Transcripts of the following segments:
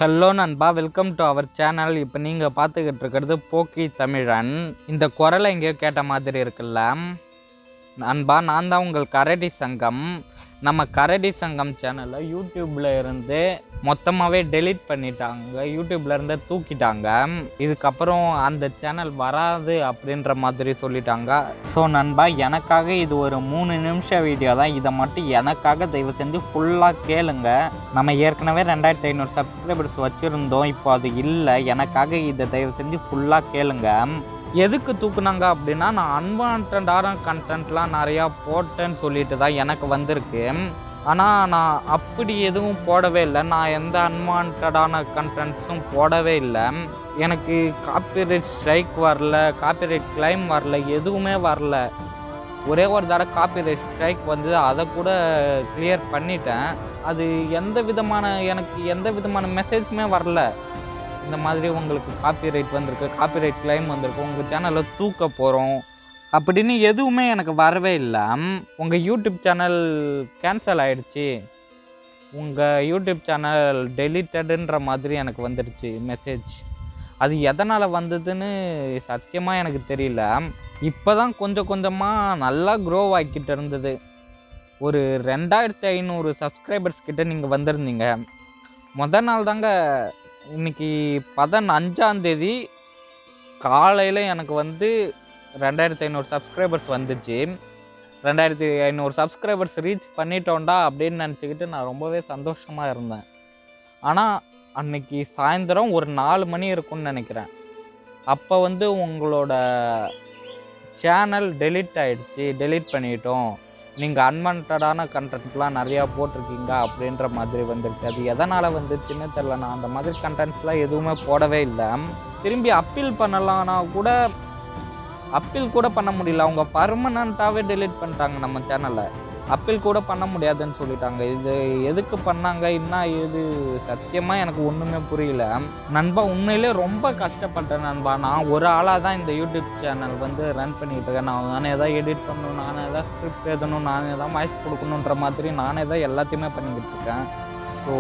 Hello நண்பா, welcome to our channel. இப்போ நீங்கள் பார்த்துக்கிட்டு இருக்கிறது போக்கி தமிழன். இந்த குரலை எங்கேயோ கேட்ட மாதிரி இருக்குல்ல நண்பா, நான் தான் உங்கள் கரடி சங்கம். நம்ம கரடி சங்கம் சேனலை யூடியூப்பில் இருந்து மொத்தமாகவே டெலீட் பண்ணிட்டாங்க, யூடியூப்ல இருந்து தூக்கிட்டாங்க. இதுக்கப்புறம் அந்த சேனல் வராது அப்படின்ற மாதிரி சொல்லிட்டாங்க. ஸோ நண்பா, எனக்காக இது ஒரு 3 நிமிஷம் வீடியோ தான். இதை மட்டும் எனக்காக தயவு செஞ்சு ஃபுல்லாக கேளுங்க. நம்ம ஏற்கனவே 2500 சப்ஸ்கிரைபர்ஸ் வச்சுருந்தோம், இப்போ அது இல்லை. எனக்காக இதை தயவு செஞ்சு ஃபுல்லாக கேளுங்க. எதுக்கு தூக்குனாங்க அப்படின்னா, நான் அன்வான்டான கண்டென்ட்லாம் நிறையா போட்டேன்னு சொல்லிட்டு தான் எனக்கு வந்திருக்கு. ஆனால் நான் அப்படி எதுவும் போடவே இல்லை. நான் எந்த அன்வான்டான கண்டென்ட்ஸும் போடவே இல்லை. எனக்கு காப்பிரைட் ஸ்ட்ரைக் வரல, காப்பிரைட் கிளைம் வரல, எதுவுமே வரல. ஒரே ஒரு தடவை காப்பிரைட் ஸ்ட்ரைக் வந்து அதை கூட கிளியர் பண்ணிட்டேன். அது எனக்கு எந்த விதமான மெசேஜுமே வரல. இந்த மாதிரி உங்களுக்கு காப்பிரைட் வந்திருக்கு, காப்பிரைட் கிளைம் வந்திருக்கு, உங்கள் சேனலை தூக்க போகிறோம் அப்படின்னு எதுவுமே எனக்கு வரவே இல்லை. உங்கள் யூடியூப் சேனல் கேன்சல் ஆகிடுச்சி, உங்கள் யூடியூப் சேனல் டெலிட்டடுன்ற மாதிரி எனக்கு வந்துடுச்சு மெசேஜ். அது எதனால் வந்ததுன்னு சத்தியமாக எனக்கு தெரியல. இப்போ தான் கொஞ்சம் கொஞ்சமாக நல்லா க்ரோ ஆகிக்கிட்டு இருந்தது. ஒரு 2500 சப்ஸ்கிரைபர்ஸ் கிட்ட நீங்கள் வந்திருந்தீங்க. முதல் நாள் தாங்க, இன்னைக்கு 15ஆம் தேதி காலையில் எனக்கு வந்து 2500 சப்ஸ்கிரைபர்ஸ் வந்துச்சு. 2500 சப்ஸ்கிரைபர்ஸ் ரீச் பண்ணிட்டோண்டா அப்படின்னு நினச்சிக்கிட்டு நான் ரொம்பவே சந்தோஷமாக இருந்தேன். ஆனால் அன்னைக்கு சாயந்தரம் ஒரு 4 மணி இருக்கும்னு நினைக்கிறேன். அப்போ வந்து உங்களோட சேனல் டெலீட் ஆகிடுச்சு, டெலீட் பண்ணிட்டோம், நீங்கள் அன்வான்டான கண்டென்ட்லாம் நிறையா போட்டிருக்கீங்க அப்படின்ற மாதிரி வந்துருச்சு. அது எதனால் வந்துச்சுன்னு தெரில. நான் அந்த மாதிரி கண்டென்ட்ஸ்லாம் எதுவுமே போடவே இல்லை. திரும்பி அப்பீல் பண்ணலான்னா கூட அப்பீல் கூட பண்ண முடியல. அவங்க பர்மனண்ட்டாகவே டெலீட் பண்ணிட்டாங்க நம்ம சேனலை. அப்பீல் கூட பண்ண முடியாதுன்னு சொல்லிட்டாங்க. இது எதுக்கு பண்ணாங்க, என்ன ஏது சத்தியமாக எனக்கு ஒன்றுமே புரியல நண்பா. உண்மையிலே ரொம்ப கஷ்டப்பட்டேன் நண்பா. நான் ஒரு ஆளாக தான் இந்த யூடியூப் சேனல் வந்து ரன் பண்ணிகிட்டு இருக்கேன். நானே தான் எடிட் பண்ணணும், நானே தான் ஸ்கிரிப்ட் எழுதணும், நானே தான் வாய்ஸ் கொடுக்கணுன்ற மாதிரி நானே தான் எல்லாத்தையுமே பண்ணிக்கிட்டு இருக்கேன். ஸோ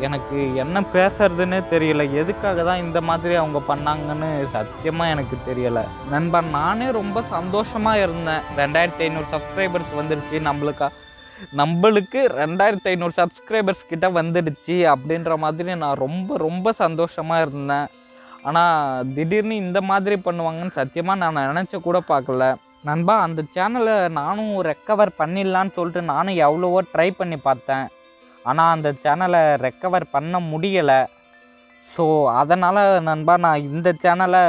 எனக்கு என்ன பேசுறதுன்னு தெரியல. எதுக்காக தான் இந்த மாதிரி அவங்க பண்ணாங்கன்னு சத்தியமாக எனக்கு தெரியலை நண்பா. நானே ரொம்ப சந்தோஷமாக இருந்தேன். 2500 சப்ஸ்கிரைபர்ஸ் வந்துடுச்சு, நம்மளுக்கு 2500 சப்ஸ்கிரைபர்ஸ் கிட்ட வந்துடுச்சு அப்படின்ற மாதிரி நான் ரொம்ப ரொம்ப சந்தோஷமாக இருந்தேன். ஆனால் திடீர்னு இந்த மாதிரி பண்ணுவாங்கன்னு சத்தியமாக நான் நினச்ச கூட பார்க்கல நண்பா. அந்த சேனலை நானும் ரெக்கவர் பண்ணிடலான்னு சொல்லிட்டு நானும் எவ்வளவோ ட்ரை பண்ணி பார்த்தேன். ஆனால் அந்த சேனலை ரெக்கவர் பண்ண முடியலை. ஸோ அதனால் நண்பா, நான் இந்த சேனலை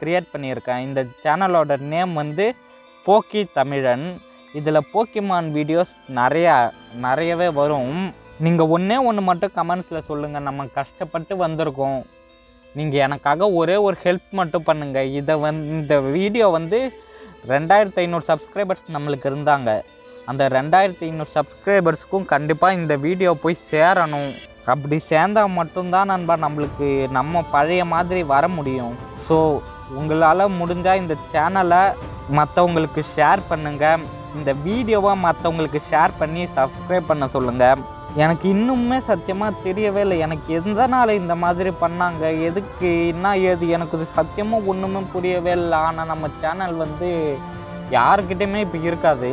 க்ரியேட் பண்ணியிருக்கேன். இந்த சேனலோட நேம் வந்து போக்கி தமிழன். இதில் போக்கிமான் வீடியோஸ் நிறையவே வரும். நீங்கள் ஒன்று மட்டும் கமெண்ட்ஸில் சொல்லுங்கள். நம்ம கஷ்டப்பட்டு வந்திருக்கோம், நீங்கள் எனக்காக ஒரே ஒரு ஹெல்ப் மட்டும் பண்ணுங்கள். இந்த வீடியோ வந்து 2500 சப்ஸ்கிரைபர்ஸ் நம்மளுக்கு இருந்தாங்க. அந்த 2500 சப்ஸ்கிரைபர்ஸுக்கும் கண்டிப்பாக இந்த வீடியோ போய் சேரணும். அப்படி சேர்ந்தால் மட்டும்தான் நண்பா நம்மளுக்கு நம்ம பழைய மாதிரி வர முடியும். ஸோ உங்களால் முடிஞ்சால் இந்த சேனலை மற்றவங்களுக்கு ஷேர் பண்ணுங்கள். இந்த வீடியோவை மற்றவங்களுக்கு ஷேர் பண்ணி சப்ஸ்கிரைப் பண்ண சொல்லுங்கள். எனக்கு இன்னுமே சத்தியமாக தெரியவே இல்லை, எனக்கு எதனால் இந்த மாதிரி பண்ணாங்க, எதுக்கு, என்ன ஏது, எனக்கு சத்தியமாக ஒன்றுமே புரியவே இல்லை. ஆனால் நம்ம சேனல் வந்து யாருக்கிட்டையுமே இப்போ இருக்காது,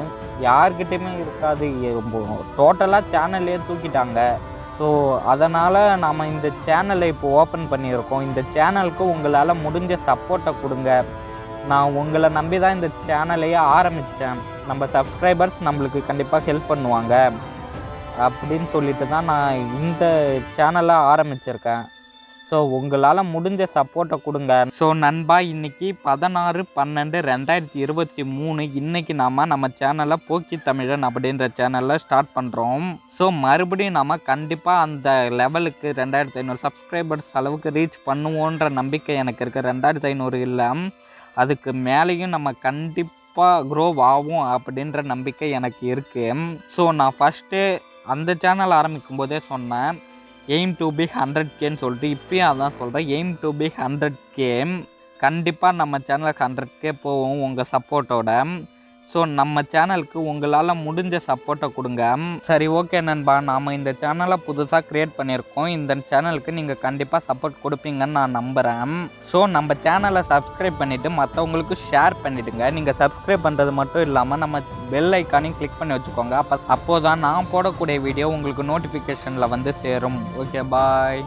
டோட்டலாக சேனல்லே தூக்கிட்டாங்க. ஸோ அதனால் நாம் இந்த சேனலை இப்போ ஓப்பன் பண்ணியிருக்கோம். இந்த சேனலுக்கு உங்களால் முடிஞ்ச சப்போர்ட்டை கொடுங்க. நான் உங்களை நம்பி தான் இந்த சேனலையே ஆரம்பித்தேன். நம்ம சப்ஸ்கிரைபர்ஸ் நம்மளுக்கு கண்டிப்பாக ஹெல்ப் பண்ணுவாங்க அப்படின்னு சொல்லிட்டு தான் நான் இந்த சேனலை ஆரம்பிச்சிருக்கேன். ஸோ உங்களால் முடிஞ்ச சப்போர்ட்டை கொடுங்க. ஸோ நண்பா, இன்றைக்கி 16/12/2023 இன்றைக்கி நம்ம சேனலை போக்கி தமிழன் அப்படின்ற சேனலில் ஸ்டார்ட் பண்ணுறோம். ஸோ மறுபடியும் நம்ம கண்டிப்பாக அந்த லெவலுக்கு 2500 சப்ஸ்கிரைபர்ஸ் அளவுக்கு ரீச் பண்ணுவோன்ற நம்பிக்கை எனக்கு இருக்குது. 2500 இல்லை, அதுக்கு மேலேயும் நம்ம கண்டிப்பாக க்ரோ ஆகும் அப்படின்ற நம்பிக்கை எனக்கு இருக்குது. ஸோ நான் ஃபஸ்ட்டு அந்த சேனல் ஆரம்பிக்கும் போதே சொன்னேன், எய்ம் டு பி 100Kன்னு சொல்லிட்டு. இப்போயும் அதான் சொல்கிறேன், எய்ம் டு பி 100K. கண்டிப்பாக நம்ம சேனலுக்கு 100K போவோம் உங்கள் சப்போர்ட்டோட. ஸோ நம்ம சேனலுக்கு உங்களால் முடிஞ்ச சப்போர்ட்டை கொடுங்க. சரி, ஓகே நண்பா, நாம் இந்த சேனலை புதுசாக க்ரியேட் பண்ணியிருக்கோம். இந்த சேனலுக்கு நீங்கள் கண்டிப்பாக சப்போர்ட் கொடுப்பீங்கன்னு நான் நம்புகிறேன். ஸோ நம்ம சேனலை சப்ஸ்கிரைப் பண்ணிவிட்டு மற்றவங்களுக்கு ஷேர் பண்ணிவிடுங்க. நீங்கள் சப்ஸ்கிரைப் பண்ணுறது மட்டும் இல்லாமல் நம்ம பெல் ஐக்கானையும் கிளிக் பண்ணி வச்சுக்கோங்க. அப்போ தான் நான் போடக்கூடிய வீடியோ உங்களுக்கு நோட்டிஃபிகேஷனில் வந்து சேரும். ஓகே, பாய்.